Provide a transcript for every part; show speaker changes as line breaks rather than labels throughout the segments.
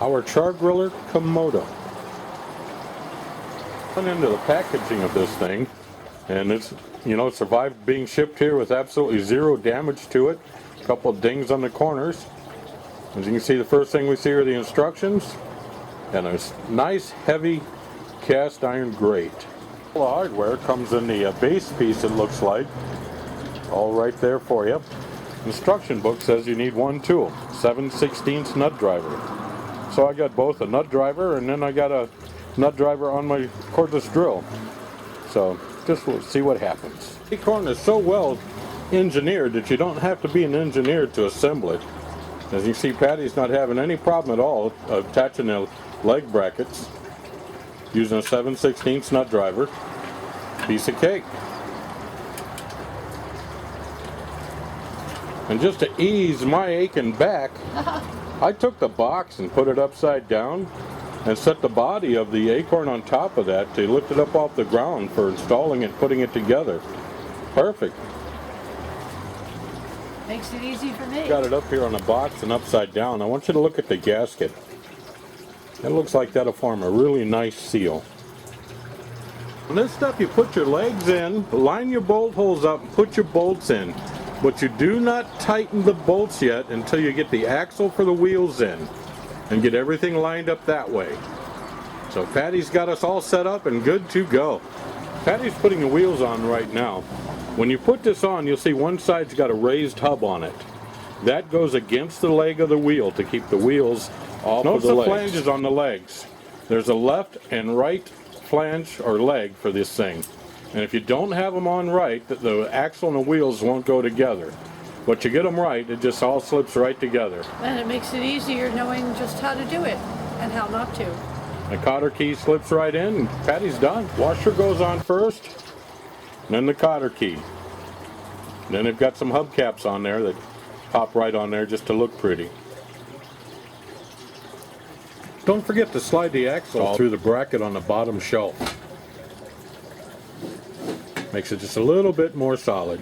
our Char-Griller Kamado. Went into the packaging of this thing, and it's, you know, survived being shipped here with absolutely zero damage to it. A couple of dings on the corners. As you can see, the first thing we see are the instructions and a nice heavy cast iron grate. The hardware comes in the base piece, it looks like, all right there for you. Instruction book says you need one tool, 7/16 nut driver. So I got both a nut driver and then I got a nut driver on my cordless drill. So just we'll see what happens. Akorn is so well engineered that you don't have to be an engineer to assemble it. As you see, Patti's not having any problem at all attaching the leg brackets using a 7/16 nut driver. Piece of cake. And just to ease my aching back, I took the box and put it upside down and set the body of the Akorn on top of that to lift it up off the ground for installing it, putting it together. Perfect.
Makes it easy for me.
Got it up here on a box and upside down. I want you to look at the gasket. It looks like that'll form a really nice seal. On this stuff, you put your legs in, line your bolt holes up, and put your bolts in. But you do not tighten the bolts yet until you get the axle for the wheels in and get everything lined up that way. So Patti's got us all set up and good to go. Patti's putting the wheels on right now. When you put this on, you'll see one side's got a raised hub on it. That goes against the leg of the wheel to keep the wheels off of the legs. Notice the flanges on the legs. There's a left and right flange or leg for this thing. And if you don't have them on right, the axle and the wheels won't go together. But you get them right, it just all slips right together.
And it makes it easier knowing just how to do it and how not to.
The cotter key slips right in and Patti's done. Washer goes on first, and then the cotter key. And then they've got some hubcaps on there that pop right on there just to look pretty. Don't forget to slide the axle through the bracket on the bottom shelf. Makes it just a little bit more solid.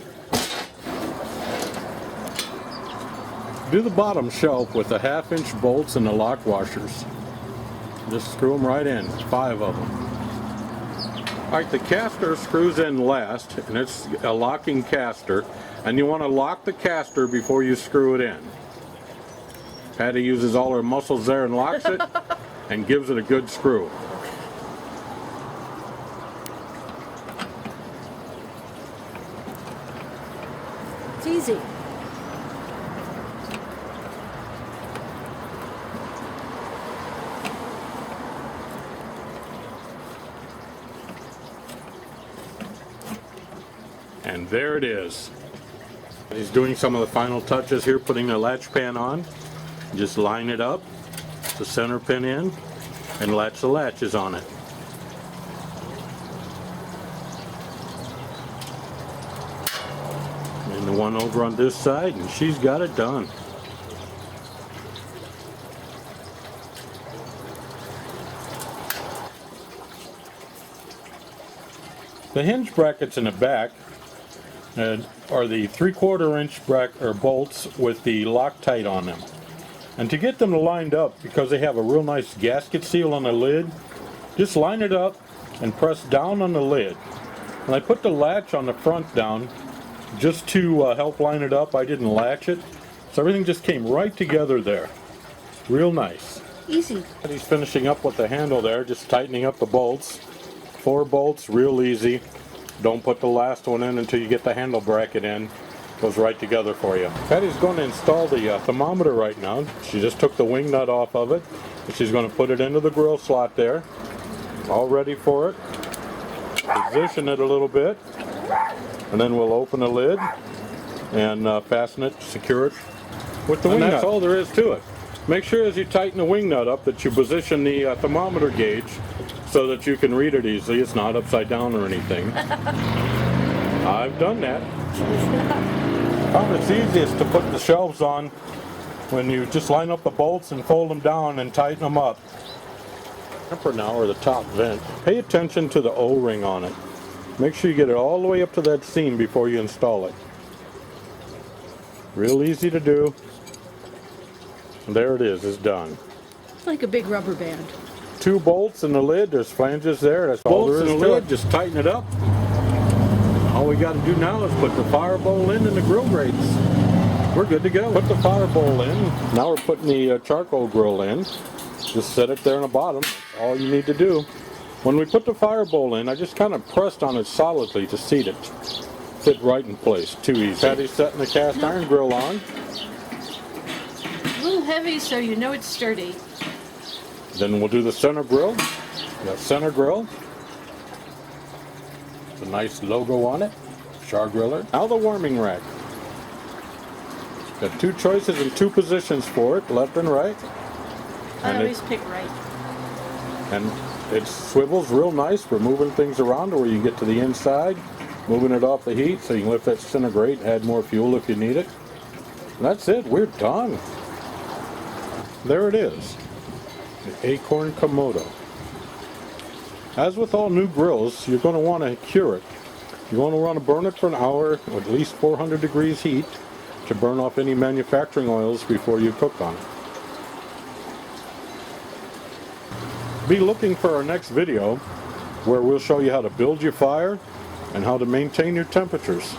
Do the bottom shelf with the 1/2-inch bolts and the lock washers. Just screw them right in, 5 of them. Alright, the caster screws in last, and it's a locking caster, and you want to lock the caster before you screw it in. Patti uses all her muscles there and locks it, and gives it a good screw.
It's easy.
And there it is. He's doing some of the final touches here, putting the latch pan on. Just line it up, the center pin in, and latch the latches on it. And the one over on this side, and she's got it done. The hinge brackets in the back are the 3/4 inch bolts with the Loctite on them. And to get them lined up, because they have a real nice gasket seal on the lid, just line it up and press down on the lid. And I put the latch on the front down just to help line it up. I didn't latch it, so everything just came right together there. Real nice.
Easy.
And he's finishing up with the handle there, just tightening up the bolts. 4 bolts, real easy. Don't put the last one in until you get the handle bracket in. Goes right together for you. Patti's going to install the thermometer right now. She just took the wing nut off of it. And she's going to put it into the grill slot there. All ready for it. Position it a little bit. And then we'll open the lid and fasten it, secure it with the wing nut. That's all there is to it. Make sure as you tighten the wing nut up that you position the thermometer gauge so that you can read it easily. It's not upside down or anything. I've done that. Probably it's easiest to put the shelves on when you just line up the bolts and fold them down and tighten them up. Temper now, or the top vent. Pay attention to the O-ring on it. Make sure you get it all the way up to that seam before you install it. Real easy to do. And there it is, it's done.
like a big rubber band.
2 bolts in the lid. There's flanges there. That's all there is to it. Just tighten it up. All we got to do now is put the fire bowl in and the grill grates. We're good to go. Put the fire bowl in. Now we're putting the charcoal grill in. Just set it there on the bottom. That's all you need to do. When we put the fire bowl in, I just kind of pressed on it solidly to seat it. Fit right in place. Too easy. Patty's setting the cast iron grill on.
A little heavy, so you know it's sturdy.
Then we'll do the center grill. The center grill. It's a nice logo on it. Char-Griller. Now the warming rack. Got 2 choices and 2 positions for it, left and right.
I always pick right.
And it swivels real nice for moving things around to where you get to the inside, moving it off the heat so you can lift that center grate, add more fuel if you need it. And that's it, we're done. There it is, the Akorn Kamado. As with all new grills, you're going to want to cure it. You're going to want to burn it for an hour with at least 400 degrees heat to burn off any manufacturing oils before you cook on it. Be looking for our next video where we'll show you how to build your fire and how to maintain your temperatures.